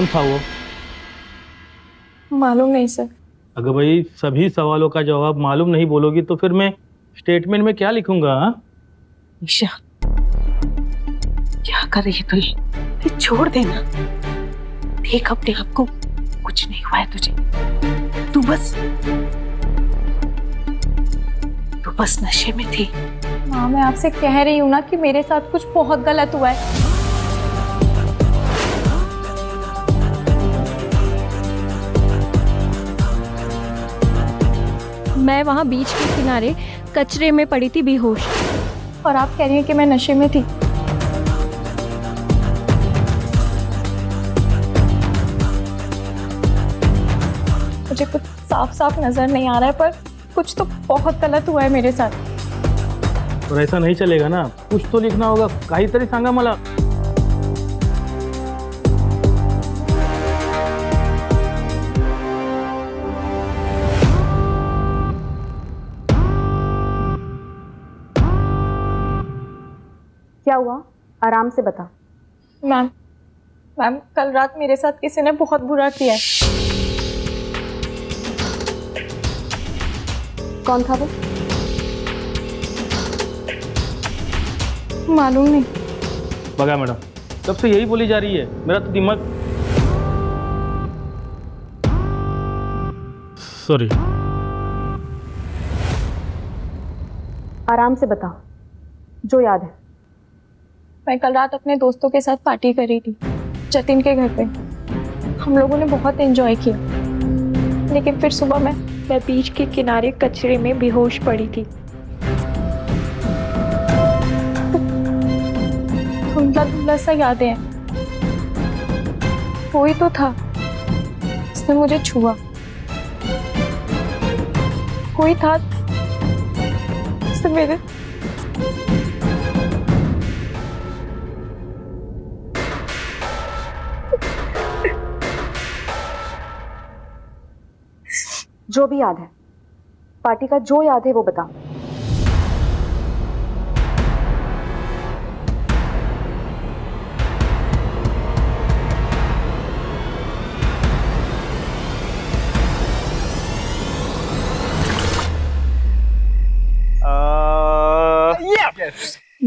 कौन था वो? मालूम नहीं सर। अगर भाई सभी सवालों का जवाब मालूम नहीं बोलोगी तो फिर मैं स्टेटमेंट में क्या लिखूंगा? हाँ, निशा क्या कर रही है तू? ये छोड़ देना। देख अपने आप को, कुछ नहीं हुआ है तुझे। तू बस नशे में थी। माँ मैं आपसे कह रही हूँ ना कि मेरे साथ कुछ बहुत गलत हुआ है। मैं वहाँ बीच के किनारे कचरे में पड़ी थी बेहोश। और आप कह रही हैं कि मैं नशे में थी। मुझे कुछ साफ साफ नजर नहीं आ रहा है, पर कुछ तो बहुत गलत हुआ है मेरे साथ। और ऐसा नहीं चलेगा ना, कुछ तो लिखना होगा। काहीतरी सांगा मला। क्या हुआ? आराम से बता। मैम कल रात मेरे साथ किसी ने बहुत बुरा किया है। कौन था वो? मालूम नहीं। बगा मैडम, तब से यही बोली जा रही है। मेरा तो दिमाग, सॉरी। आराम से बता, जो याद है। मैं कल रात अपने दोस्तों के साथ पार्टी कर रही थी जतिन के घर पे। हम लोगों ने बहुत एंजॉय किया, लेकिन फिर सुबह मैं बीच के किनारे कचरे में बेहोश पड़ी थी। धुंधला धुंधला सा यादें हैं। कोई तो था, उसने मुझे छुआ। कोई था, उसने मेरे जो भी याद है, पार्टी का जो याद है वो बता।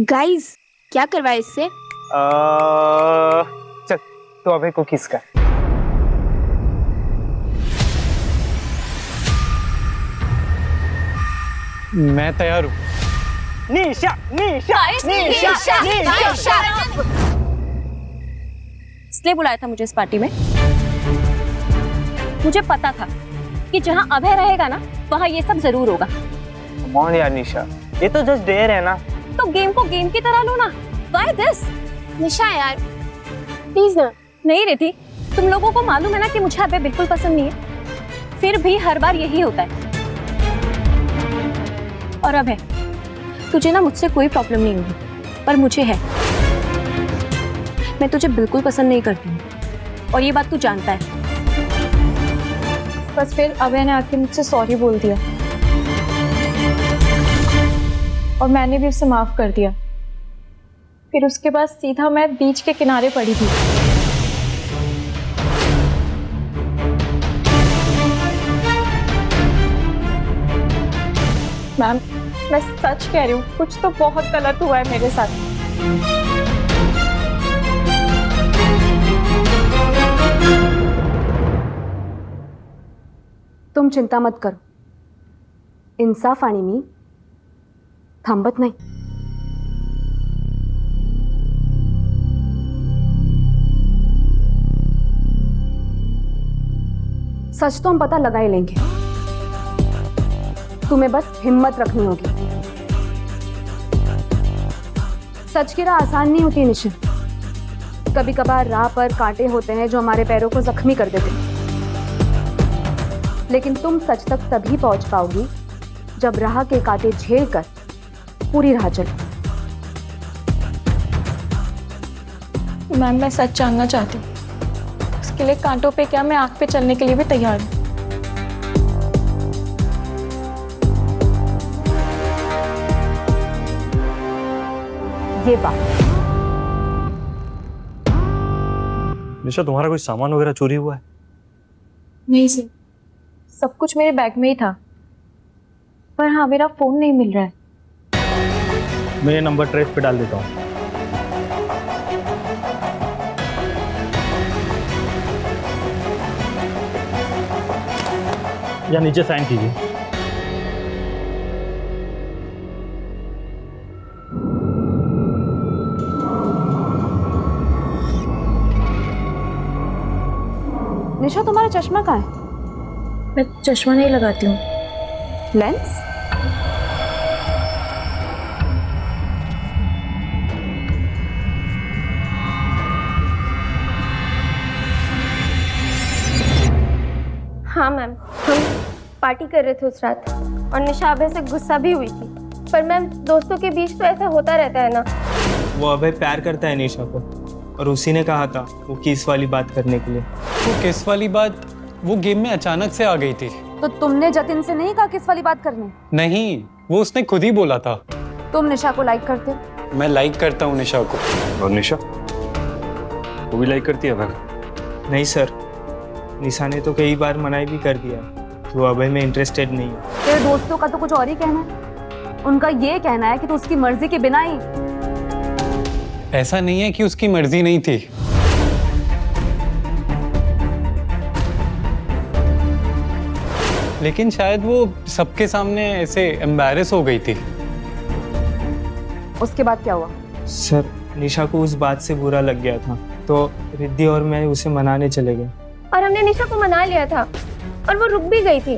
गाइस क्या करवाए इससे? चल तो अबे को किस कर। मैं तैयार हूँ। निशा निशा निशा निशा। इसलिए बुलाया था मुझे इस पार्टी में। मुझे पता था कि जहाँ अभय रहेगा ना, वहाँ ये सब जरूर होगा। कौन यार निशा, ये तो जस्ट डेयर है ना। तो गेम को गेम की तरह लो ना। Why this? निशा यार प्लीज ना। नहीं रहती, तुम लोगों को मालूम है ना कि मुझे अभय बिल्कुल पसंद नहीं है, फिर भी हर बार यही होता है। और अभय, तुझे ना मुझसे कोई प्रॉब्लम नहीं होगी, पर मुझे है। मैं तुझे बिल्कुल पसंद नहीं करती हूँ और ये बात तू जानता है। बस फिर अभय ने आके मुझसे सॉरी बोल दिया और मैंने भी उसे माफ कर दिया। फिर उसके बाद सीधा मैं बीच के किनारे पड़ी थी। मैम मैं सच कह रही हूँ, कुछ तो बहुत गलत हुआ है मेरे साथ। तुम चिंता मत करो, इंसाफ आणि मी थांबत नाही। सच तो हम पता लगा ही लेंगे, तुम्हें बस हिम्मत रखनी होगी। सच की राह आसान नहीं होती निशा। कभी कभार राह पर कांटे होते हैं जो हमारे पैरों को जख्मी कर देते हैं, लेकिन तुम सच तक तभी पहुंच पाओगी जब राह के कांटे झेल कर पूरी राह चलो। मैम मैं सच जानना चाहती हूँ, उसके लिए कांटों पे क्या, मैं आग पे चलने के लिए भी तैयार हूँ। ये बात निशा, तुम्हारा कोई सामान वगैरह चोरी हुआ है? नहीं सर, सब कुछ मेरे बैग में ही था, पर हाँ मेरा फोन नहीं मिल रहा है। मैं ये नंबर ट्रेस पे डाल देता हूँ। या नीचे साइन कीजिए। निशा, तुम्हारा चश्मा कहाँ है? मैं चश्मा नहीं लगाती हूँ। लेंस? हाँ मैम, हम पार्टी कर रहे थे उस रात और निशा अभय से गुस्सा भी हुई थी। पर मैम, दोस्तों के बीच तो ऐसा होता रहता है ना। वो अभय प्यार करता है निशा को और उसी ने कहा था वो किस वाली बात करने के लिए। वो किस वाली बात वो गेम में अचानक से आ गई थी। तो तुमने जतिन से नहीं कहा किस वाली बात करनी? नहीं, वो उसने खुद ही बोला था। तुम निशा को लाइक करते हो? मैं लाइक करता हूँ निशा को। और निशा, वो भी लाइक करती है अभय? नहीं सर, निशा ने तो कई बार मनाई भी कर दिया कि वो अभय में इंटरेस्टेड नहीं है। तेरे दोस्तों का तो कुछ और ही कहना है। उनका ये कहना है कि तू उसकी मर्जी के बिना ही। ऐसा नहीं है कि उसकी मर्जी नहीं थी। लेकिन शायद वो सबके सामने ऐसे एम्बैरेस हो गई थी। उसके बाद क्या हुआ? सर, निशा को उस बात से बुरा लग गया था तो रिद्धि और मैं उसे मनाने चले गए और हमने निशा को मना लिया था और वो रुक भी गई थी।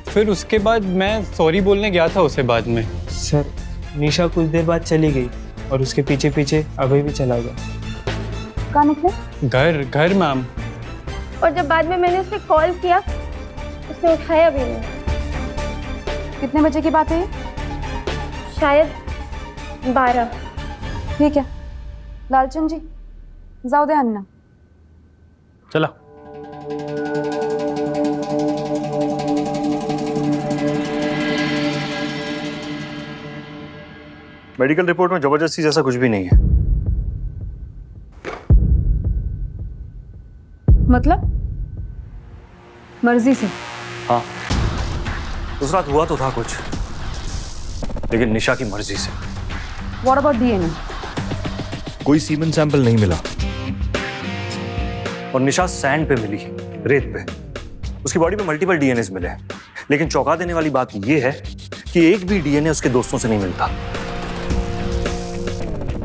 फिर उसके बाद मैं सॉरी बोलने गया था उसे बाद में। सर, निशा कुछ देर बाद चली गई और उसके पीछे पीछे अभय भी चला गया। कहाँ निकले? घर मैम। और जब बाद में मैंने उसे कॉल किया, उसने उठाया भी नहीं। कितने बजे की बात है ये? शायद 12। ठीक है, लालचंद जी जाओ दे अन्ना। चला। मेडिकल रिपोर्ट में जबरदस्ती जैसा कुछ भी नहीं है। मतलब मर्जी से? हाँ, उस रात हुआ तो था कुछ, लेकिन निशा की मर्जी से। What about DNA? कोई सीमेन सैंपल नहीं मिला और निशा सैंड पे मिली, रेत पे। उसकी बॉडी पे मल्टीपल डीएनएस मिले, लेकिन चौंका देने वाली बात यह है कि एक भी डीएनए उसके दोस्तों से नहीं मिलता।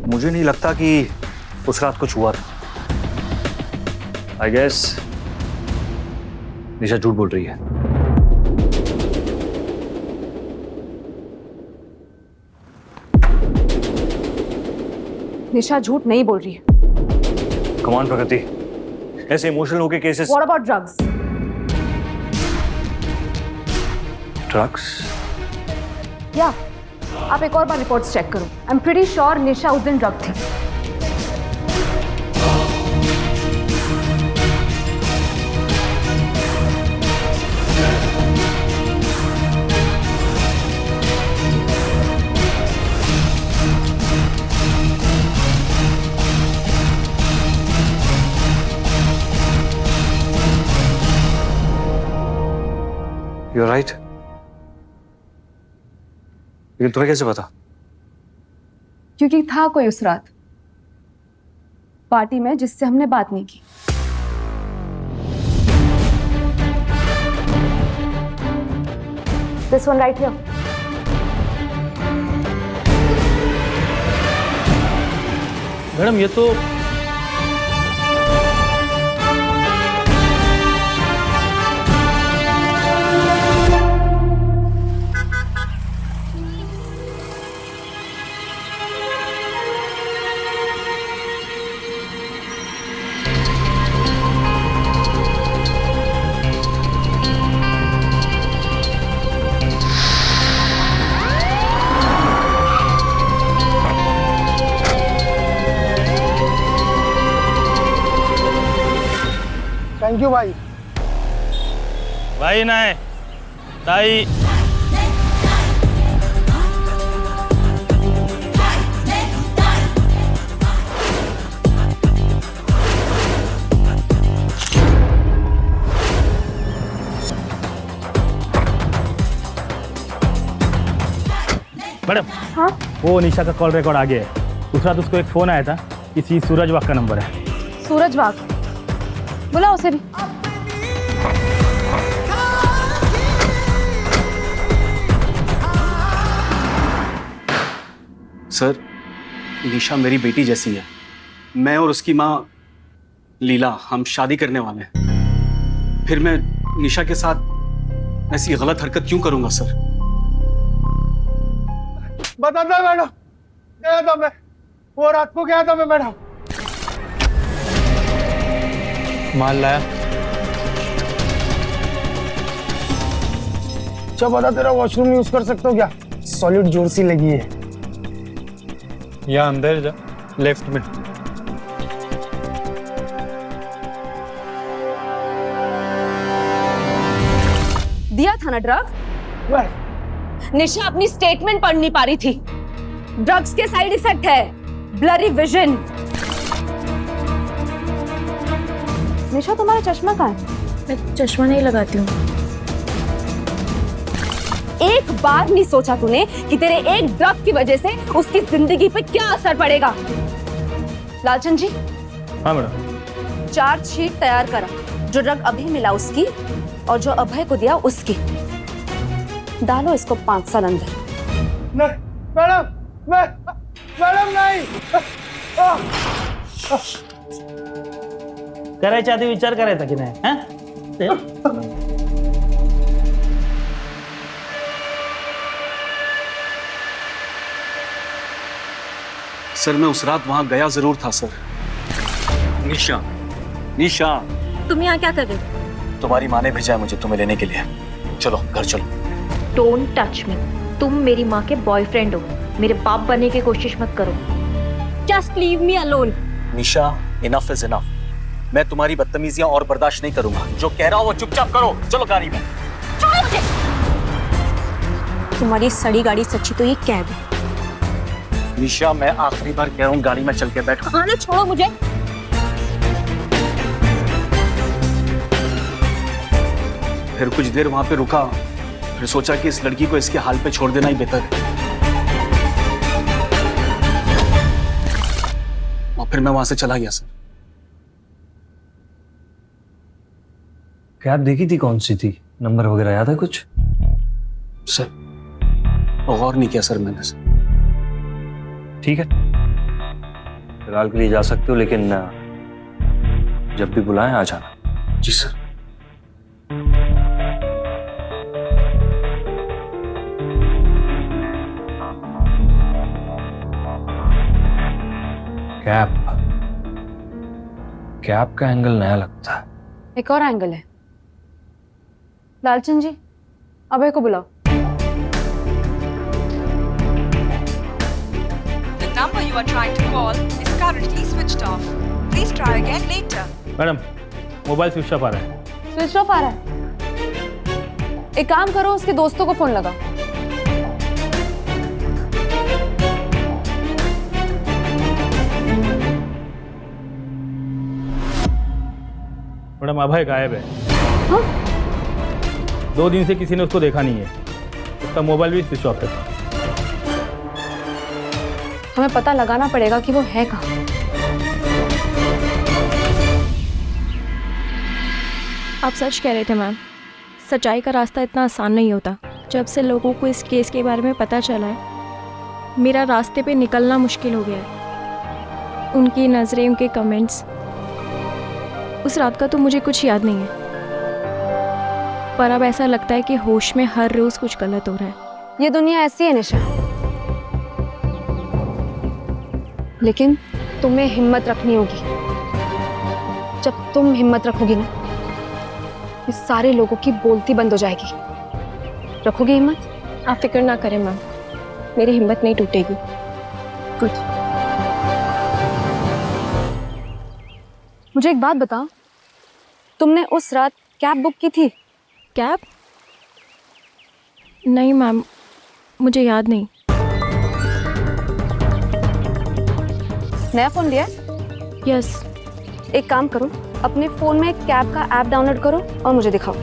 मुझे नहीं लगता कि उस रात कुछ हुआ था। आई गेस निशा झूठ बोल रही है। निशा झूठ नहीं बोल रही है। कमान प्रगति, ऐसे इमोशनल होके cases. What about drugs? Drugs? या आप एक और बार रिपोर्ट्स चेक करो। आई एम प्रीटी श्योर निशा उस दिन ड्रग थी। You're right. लेकिन तुम्हें कैसे पता? क्योंकि था कोई उस रात पार्टी में जिससे हमने बात नहीं की। This one right here. Madam ये तो थैंक यू भाई। भाई नाही ताई मैडम हाँ वो निशा का कॉल रिकॉर्ड आ गया है। उस रात उसको एक फ़ोन आया था, किसी सूरज वाक का नंबर है। सूरज बाग, बुलाओ उसे भी। सर, निशा मेरी बेटी जैसी है। मैं और उसकी माँ लीला हम शादी करने वाले हैं। फिर मैं निशा के साथ ऐसी गलत हरकत क्यों करूंगा सर? बता दो मैडम, गया था मैं, वो रात को गया था मैं मैडम। माल लाया? अच्छा बता, तेरा वॉशरूम यूज कर सकते हो क्या? सॉलिड जोर सी लगी है। या अंदर जा, लेफ्ट में। दिया था ना ड्रग? निशा अपनी स्टेटमेंट पढ़ नहीं पा रही थी। ड्रग्स के साइड इफेक्ट है ब्लरी विजन। निशा तुम्हारा चश्मा कहाँ है? मैं चश्मा नहीं लगाती हूँ। एक बार नहीं सोचा तूने कि तेरे एक ड्रग की वजह से उसकी जिंदगी पे क्या असर पड़ेगा? लालचंद जी, हाँ मैडम। चार्जशीट तैयार करा, जो ड्रग अभी मिला उसकी और जो अभय को दिया उसकी। डालो इसको 5 साल अंदर। नहीं मैडम, मैडम नहीं। करायच्या आधी विचार करायचा की नाही? हाँ? सर, मैं उस रात वहां गया जरूर था सर। निशा, निशा, तुम यहाँ क्या कर रहे हो? तुम्हारी माँ ने भेजा है मुझे तुम्हें लेने के लिए। चलो घर चलो। Don't touch me. तुम मेरी माँ के बॉयफ्रेंड हो, मेरे बाप बनने की कोशिश मत करो। Just leave me alone. Nisha, enough is enough. मैं तुम्हारी बदतमीजियां और बर्दाश्त नहीं करूंगा। जो कह रहा हूं वो चुपचाप करो। चलो गाड़ी में। छोड़ो मुझे। तुम्हारी सड़ी गाड़ी सच्ची तो ये कैब है। निशा, मैं आखिरी बार कह रहा हूँ गाड़ी में चल के बैठ। हाँ ना, छोड़ो मुझे। फिर कुछ देर वहां पे रुका, फिर सोचा कि इस लड़की को इसके हाल पे छोड़ देना ही बेहतर है। और फिर मैं वहां से चला गया सर। कैब देखी थी? कौन सी थी? नंबर वगैरह याद है कुछ? सर, गौर नहीं किया सर मैंने सर। ठीक है, फिलहाल के लिए जा सकते हो, लेकिन जब भी बुलाएं आ जाना। जी सर। कैप का एंगल नया लगता है। एक और एंगल है। लालचंद जी, अभय को बुलाओ। The number you are trying to call is currently switched off. Please try again later. Madam, mobile switch off आ रहा है। स्विच ऑफ आ रहा है। एक काम करो, उसके दोस्तों को फोन लगाओ। मैडम, अभय गायब है। हाँ? 2 दिन से किसी ने उसको देखा नहीं है। उसका मोबाइल भी स्विच ऑफ है। हमें पता लगाना पड़ेगा कि वो है कहाँ। आप सच कह रहे थे मैम। सच्चाई का रास्ता इतना आसान नहीं होता। जब से लोगों को इस केस के बारे में पता चला है, मेरा रास्ते पे निकलना मुश्किल हो गया है। उनकी नज़रें, उनके कमेंट्स, उस रात का तो मुझे कुछ याद नहीं है, पर अब ऐसा लगता है कि होश में हर रोज़ कुछ गलत हो रहा है। ये दुनिया ऐसी है निशा, लेकिन तुम्हें हिम्मत रखनी होगी। जब तुम हिम्मत रखोगी ना, इस सारे लोगों की बोलती बंद हो जाएगी। रखोगी हिम्मत? आप फिक्र ना करें मैम, मेरी हिम्मत नहीं टूटेगी। गुड। मुझे एक बात बताओ, तुमने उस रात कैब बुक की थी? कैब? नहीं मैम, मुझे याद नहीं। नया फोन लिया? यस। एक काम करो, अपने फोन में कैब का ऐप डाउनलोड करो और मुझे दिखाओ।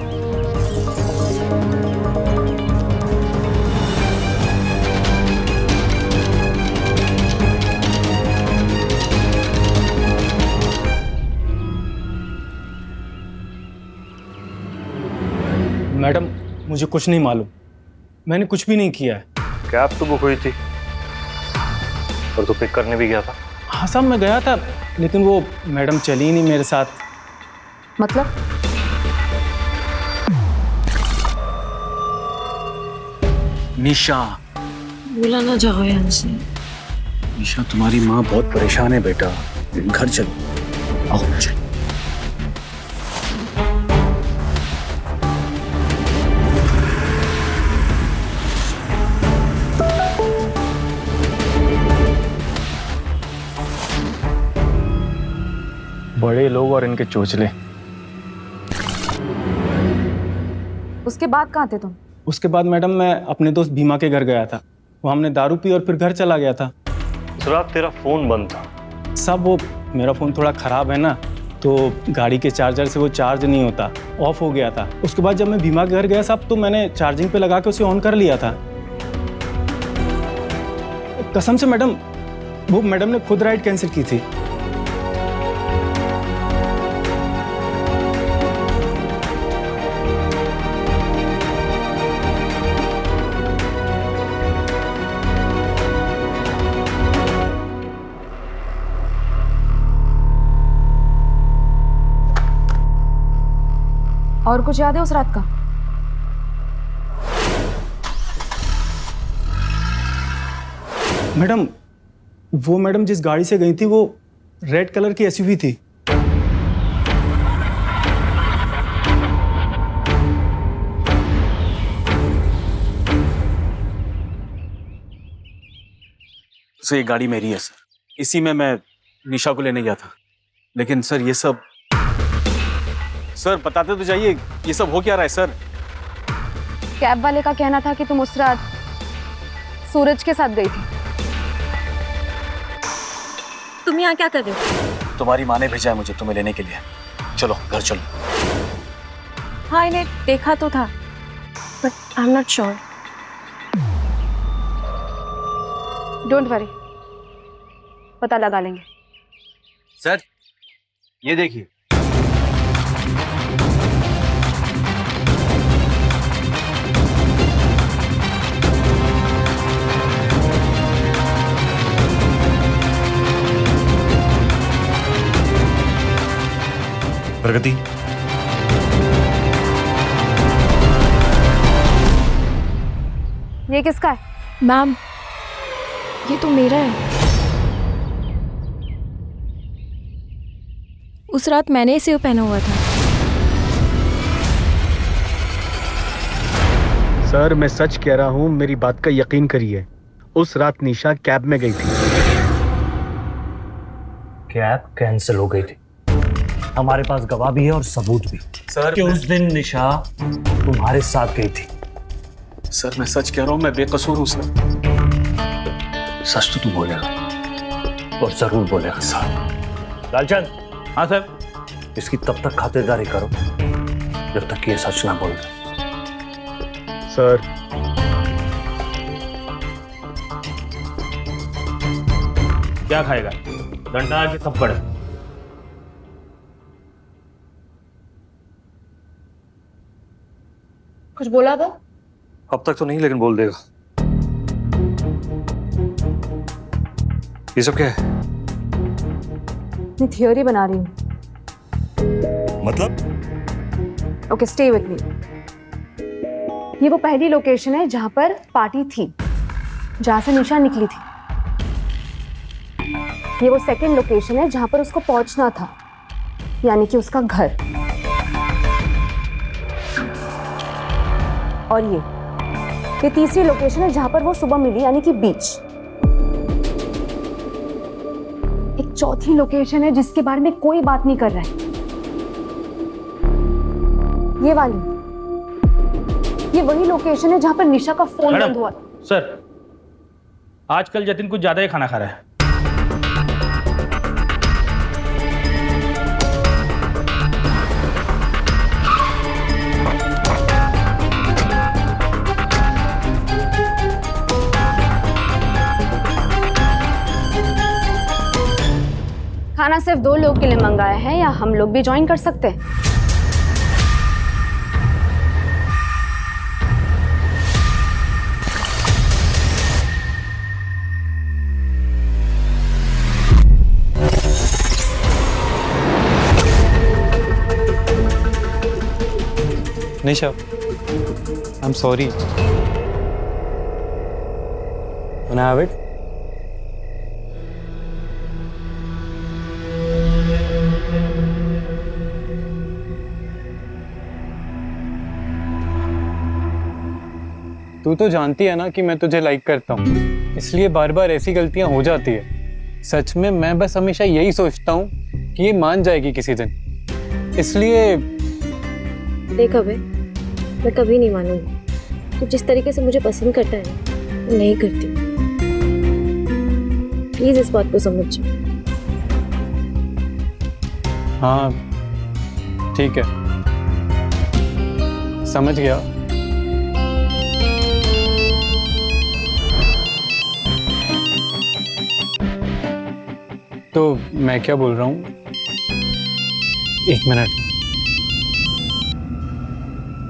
मुझे कुछ नहीं मालूम, मैंने कुछ भी नहीं किया है। कैब तो बुक हुई थी और तो पिक करने भी गया था। हाँ साहब, मैं गया था, लेकिन वो मैडम चली ही नहीं मेरे साथ। मतलब निशा, बोला ना जाओ यहाँ से। निशा तुम्हारी माँ बहुत परेशान है बेटा, घर चलो, आओ चलो। बड़े लोग और इनके चोचले। उसके बाद कहाँ थे तुम? उसके बाद मैडम मैं अपने दोस्त भीमा के घर गया था, वो हमने दारू पी और फिर घर चला गया था। उस रात तेरा फोन बंद था। सब वो मेरा फ़ोन थोड़ा ख़राब है ना, तो गाड़ी के चार्जर से वो चार्ज नहीं होता, ऑफ हो गया था। उसके बाद जब मैं भीमा के घर गया साहब, तो मैंने चार्जिंग पे लगा के उसे ऑन कर लिया था। कसम से मैडम, वो मैडम ने खुद राइड कैंसिल की थी। और कुछ याद है उस रात का? मैडम, वो मैडम जिस गाड़ी से गई थी वो रेड कलर की एसयूवी थी। सर ये गाड़ी मेरी है सर, इसी में मैं निशा को लेने गया था। लेकिन सर ये सब, सर बताते तो जाइए, ये सब हो क्या रहा है सर? कैब वाले का कहना था कि तुम उस रात सूरज के साथ गई थी। तुम यहाँ क्या कर रहे हो? तुम्हारी माँ ने भेजा है मुझे तुम्हें लेने के लिए। चलो घर चलो। हाँ, इन्हें देखा तो था, but I am not sure. Don't worry, पता लगा लेंगे। सर ये देखिए, प्रगति, ये किसका है? मैम, ये तो मेरा है। उस रात मैंने इसे पहना हुआ था। सर मैं सच कह रहा हूँ, मेरी बात का यकीन करिए। उस रात निशा कैब में गई थी। कैब कैंसिल हो गई थी। हमारे पास गवाह भी है और सबूत भी सर कि उस दिन निशा तुम्हारे साथ गई थी। सर मैं सच कह रहा हूँ, मैं बेकसूर हूँ सर। सच तो तू बोलेगा और जरूर बोलेगा। सर लालचंद। हाँ सर। इसकी तब तक खातिरदारी करो जब तक ये सच ना बोल दे। सर क्या खाएगा, डंडा की थप्पड़? कुछ बोला तो? अब तक तो नहीं, लेकिन बोल देगा। ये सब क्या है? मैं थियोरी बना रही हूँ। मतलब? Okay, stay with me. ये वो पहली लोकेशन है जहां पर पार्टी थी, जहां से निशा निकली थी। ये वो सेकंड लोकेशन है जहां पर उसको पहुंचना था, यानी कि उसका घर। और ये तीसरी लोकेशन है जहां पर वो सुबह मिली, यानी कि बीच। एक चौथी लोकेशन है जिसके बारे में कोई बात नहीं कर रहा है, ये वाली। ये वही लोकेशन है जहां पर निशा का फोन बंद हुआ। सर, आजकल जतिन कुछ ज्यादा ही खाना खा रहा है। खाना सिर्फ 2 लोग के लिए मंगाया है, या हम लोग भी ज्वाइन कर सकते हैं? Nisha, I am sorry. Can I have it? तू तो जानती है ना कि मैं तुझे लाइक करता हूँ, इसलिए बार बार ऐसी गलतियां हो जाती है। सच में मैं बस हमेशा यही सोचता हूँ कि ये मान जाएगी किसी दिन, इसलिए। देख अबे, मैं कभी नहीं मानूंगी। तू जिस तरीके से मुझे पसंद करता है ना, मैं नहीं करती। प्लीज इस बात को समझ। हाँ ठीक है, समझ गया। तो मैं क्या बोल रहा हूँ, एक मिनट।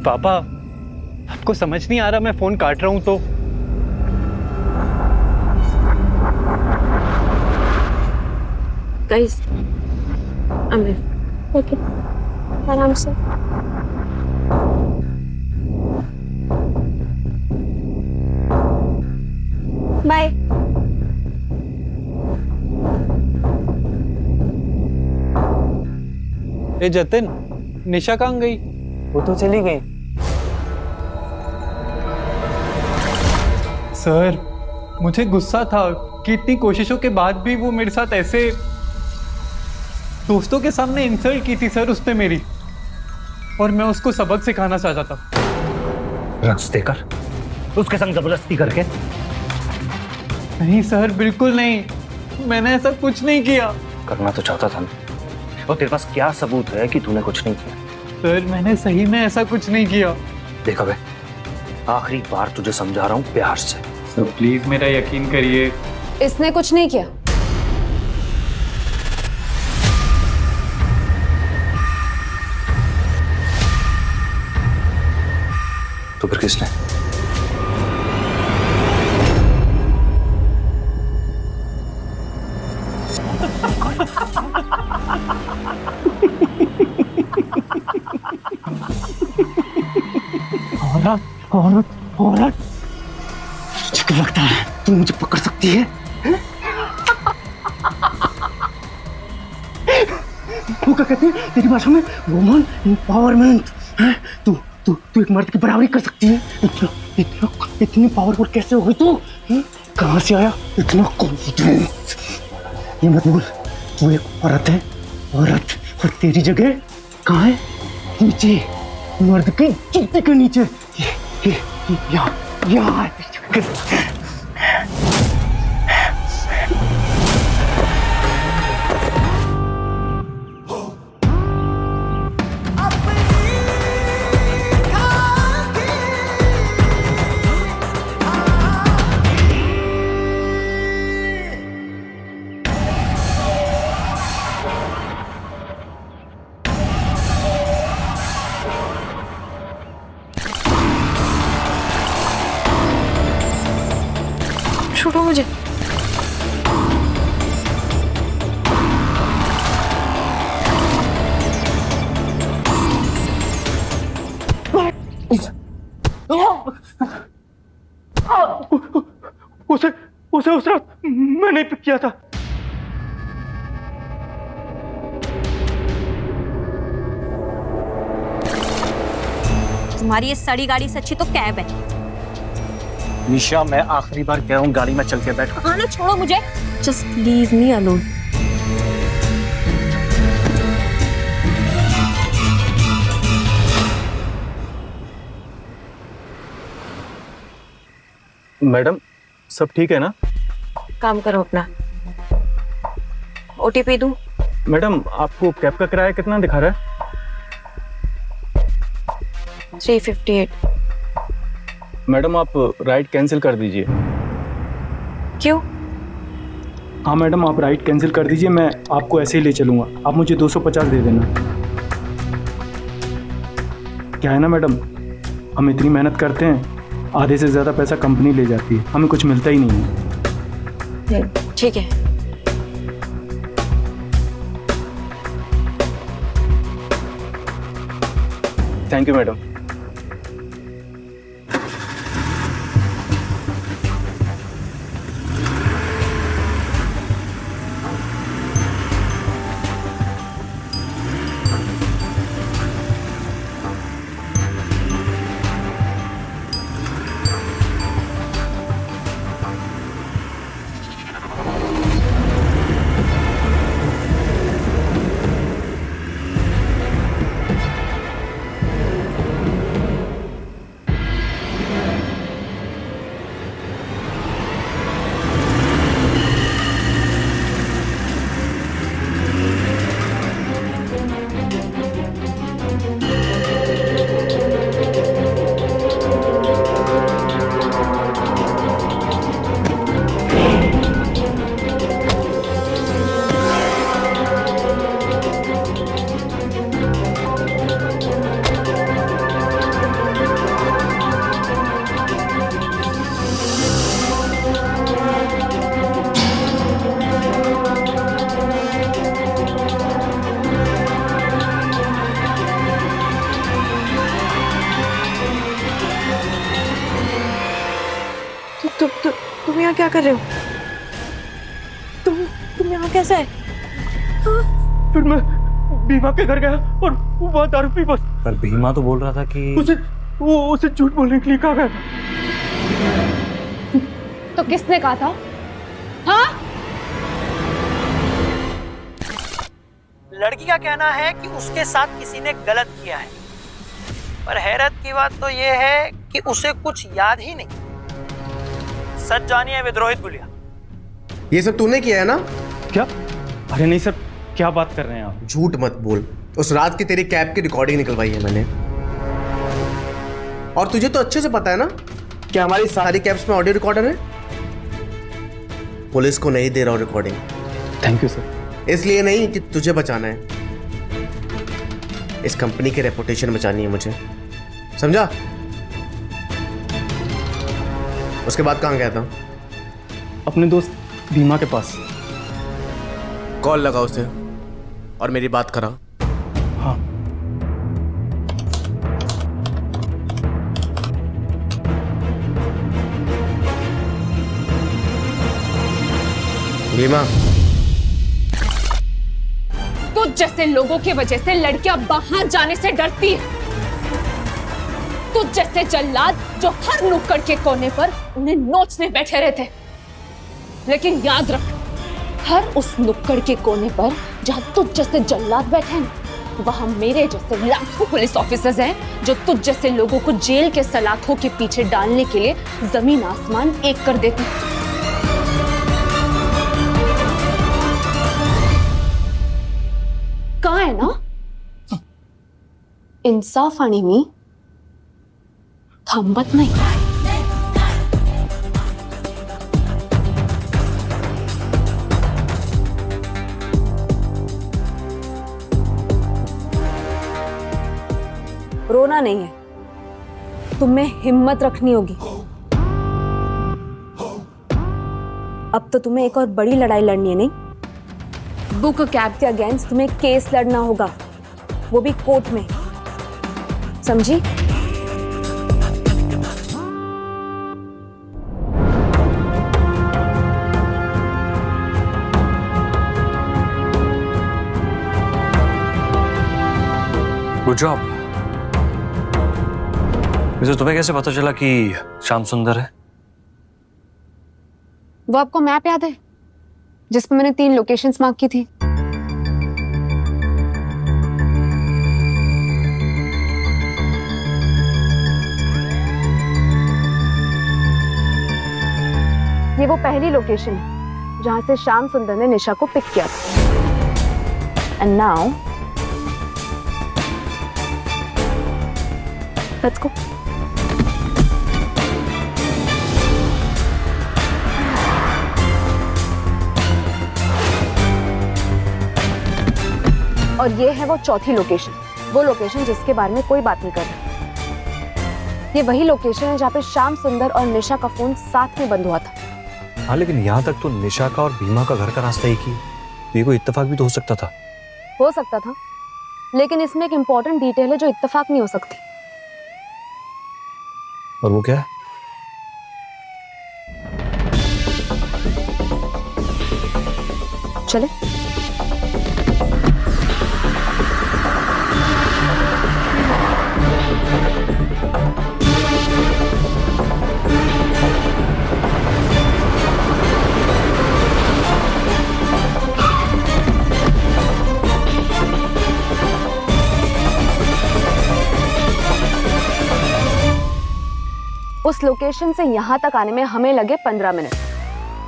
पापा, आपको समझ नहीं आ रहा मैं फोन काट रहा हूँ तो? गाइस, अमिर, ओके, आराम से। बाय। ए जतिन, निशा कहाँ गई? वो तो चली गई। सर, मुझे गुस्सा था कि इतनी कोशिशों के बाद भी वो मेरे साथ ऐसे दोस्तों के सामने इंसल्ट की थी सर उसने मेरी, और मैं उसको सबक सिखाना चाहता था। रक्स देकर, उसके संग जबरदस्ती करके? नहीं सर, बिल्कुल नहीं, मैंने ऐसा कुछ नहीं किया। करना तो चाहता था ना, और तेरे पास क्या सबूत है कि तूने कुछ नहीं किया? सर, मैंने सही में ऐसा कुछ नहीं किया। देख अबे, आखिरी बार तुझे समझा रहा हूँ प्यार से। सर प्लीज मेरा यकीन करिए। इसने कुछ नहीं किया। तो फिर किसने? औरत, औरत, मुझे लगता है तू मुझे पकड़ सकती है? वो क्या कहते हैं तेरी भाषा में? Woman empowerment. तू तू तू एक मर्द की बराबरी कर सकती है? इतनी पावरफुल कैसे हो गई तू? कहाँ से आया इतना कॉन्फिडेंस? ये मत बोल तू एक औरत है, औरत, और तेरी जगह कहाँ है? नीचे, मर्द की जूते के नीचे। यहाँ छोड़ो मुझे। उसे मैंने पिक किया था। तुम्हारी ये सड़ी गाड़ी से अच्छी तो कैब है। निशा, मैं आखिरी बार कह रहा हूँ गाड़ी में चल के बैठ। हाँ ना, छोड़ो मुझे। Just leave me alone. Madam, सब ठीक है ना? काम करो अपना। ओटीपी दूं? मैडम, आपको कैब का किराया कितना दिखा रहा है? 358। मैडम, आप राइड कैंसिल कर दीजिए। क्यों? हाँ मैडम, आप राइड कैंसिल कर दीजिए, मैं आपको ऐसे ही ले चलूँगा। आप मुझे 250 दे देना। क्या है ना मैडम, हम इतनी मेहनत करते हैं, आधे से ज़्यादा पैसा कंपनी ले जाती है, हमें कुछ मिलता ही नहीं है। ठीक है। Thank you madam. तुम यहाँ क्या कर रहे हो? तुम यहाँ कैसे है? फिर मैं भीमा के घर गया और वो वहाँ दारू पी बस। पर भीमा तो बोल रहा था कि उसे झूठ बोलने के लिए कहा गया था। तो किसने कहा था? हाँ? लड़की का कहना है कि उसके साथ किसी ने गलत किया है, पर हैरत की बात तो ये है कि उसे कुछ याद ही नहीं। सच जानिए विद्रोहित गुलिया। ये सब तूने किया है ना? क्या? अरे नहीं सर, क्या बात कर रहे हैं आप? झूठ मत बोल। उस रात की तेरी कैब की रिकॉर्डिंग निकलवाई है मैंने, और तुझे तो अच्छे से पता है ना कि हमारी सारी कैब्स में ऑडियो रिकॉर्डर है। पुलिस को नहीं दे रहा हूं रिकॉर्डिंग। Thank you sir. इसलिए नहीं कि तुझे बचाना है, इस कंपनी की रेपुटेशन बचानी है मुझे, समझा? उसके बाद कहाँ गया था? अपने दोस्त भीमा के पास। कॉल लगा उसे और मेरी बात करा। हाँ। भीमा, तुझ जैसे लोगों की वजह से लड़कियां बाहर जाने से डरती है। तुझ जैसे जल्लाद जो हर नुक्कड़ के कोने पर उन्हें नोचने बैठे रहते। लेकिन याद रख, हर उस नुक्कड़ के कोने पर जहां तुझ जैसे जल्लाद बैठे हैं, वहां मेरे जैसे लाखों पुलिस ऑफिसर्स हैं जो तुझ जैसे लोगों को जेल के सलाखों के पीछे डालने के लिए जमीन आसमान एक कर देते हैं। कहाँ है ना इंसाफ आणि मी थांबत नाही। रोना नहीं है, तुम्हें हिम्मत रखनी होगी। अब तो तुम्हें एक और बड़ी लड़ाई लड़नी है, नहीं? बुक कैब के अगेंस्ट तुम्हें केस लड़ना होगा, वो भी कोर्ट में, समझी? Good job. वैसे तुम्हें कैसे पता चला कि श्याम सुंदर है? वो आपको मैप याद है जिसमें मैंने 3 लोकेशंस मार्क की थी? ये वो पहली लोकेशन है जहां से श्याम सुंदर ने निशा को पिक किया था। And now let's go. और ये है वो चौथी लोकेशन, वो लोकेशन जिसके बारे में कोई बात नहीं कर रहा। ये वही लोकेशन है जहाँ पे श्याम सुंदर और निशा का फोन साथ में बंद हुआ था। हाँ, लेकिन यहाँ तक तो निशा का और भीमा का घर का रास्ता एक ही, तो ये कोई इत्तेफाक भी तो हो सकता था। हो सकता था, लेकिन इसमें एक इम्पोर्टेंट डिटेल है जो इत्तेफाक नहीं हो सकती। और वो क्या है? चले। उस लोकेशन से यहाँ तक आने में हमें लगे 15 मिनट,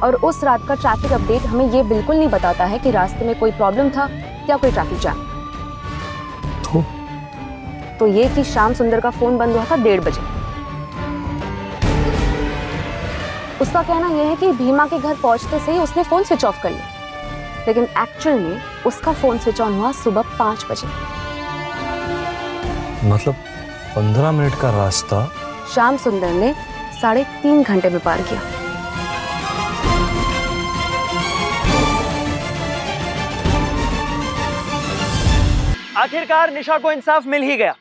और उस रात का ट्रैफिक अपडेट हमें ये बिल्कुल नहीं बताता है कि रास्ते में कोई प्रॉब्लम था या कोई ट्रैफिक जाम। तो ये कि श्याम सुंदर का फोन बंद हुआ था 1:30 बजे। उसका कहना यह है कि भीमा के घर पहुंचते से ही उसने फोन स्विच ऑफ कर लिया, लेकिन एक्चुअल में उसका फोन स्विच ऑन हुआ सुबह 5 बजे। मतलब 15 मिनट का रास्ता श्याम सुंदर ने 3.5 घंटे में पार किया। आखिरकार निशा को इंसाफ मिल ही गया।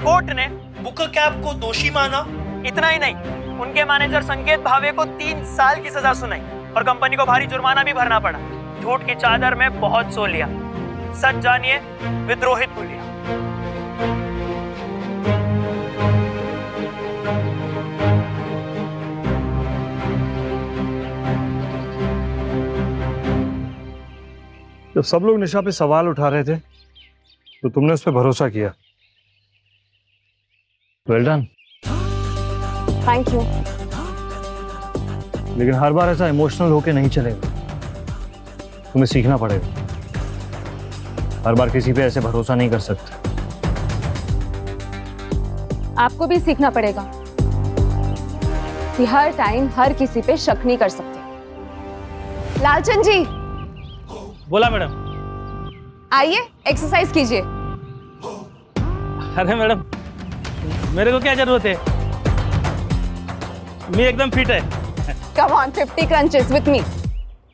कोर्ट ने बुक कैब को दोषी माना। इतना ही नहीं, उनके मैनेजर संकेत भावे को 3 साल की सजा सुनाई और कंपनी को भारी जुर्माना भी भरना पड़ा। झूठ की चादर में बहुत सो लिया, सच जानिए विद्रोहित हो लिया। जब सब लोग निशा पे सवाल उठा रहे थे तो तुमने उस पर भरोसा किया। Well done. Thank you. लेकिन हर बार ऐसा इमोशनल होके नहीं चलेगा, तुम्हें सीखना पड़ेगा। हर बार किसी पे ऐसे भरोसा नहीं कर सकते। आपको भी सीखना पड़ेगा कि हर टाइम हर किसी पे शक नहीं कर सकते। लालचंद जी बोला मैडम। आइए एक्सरसाइज कीजिए। अरे मैडम मेरे को क्या जरूरत है, मैं एकदम फिट है। Come on 50 crunches with me.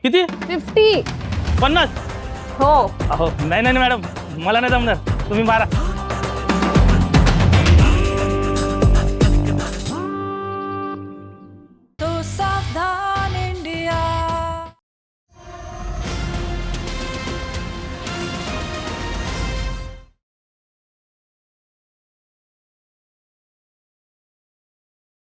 किती? 50। 50? हो। अहो नाही नाही मॅडम, मला नाही जमणार, तुम्ही मारा।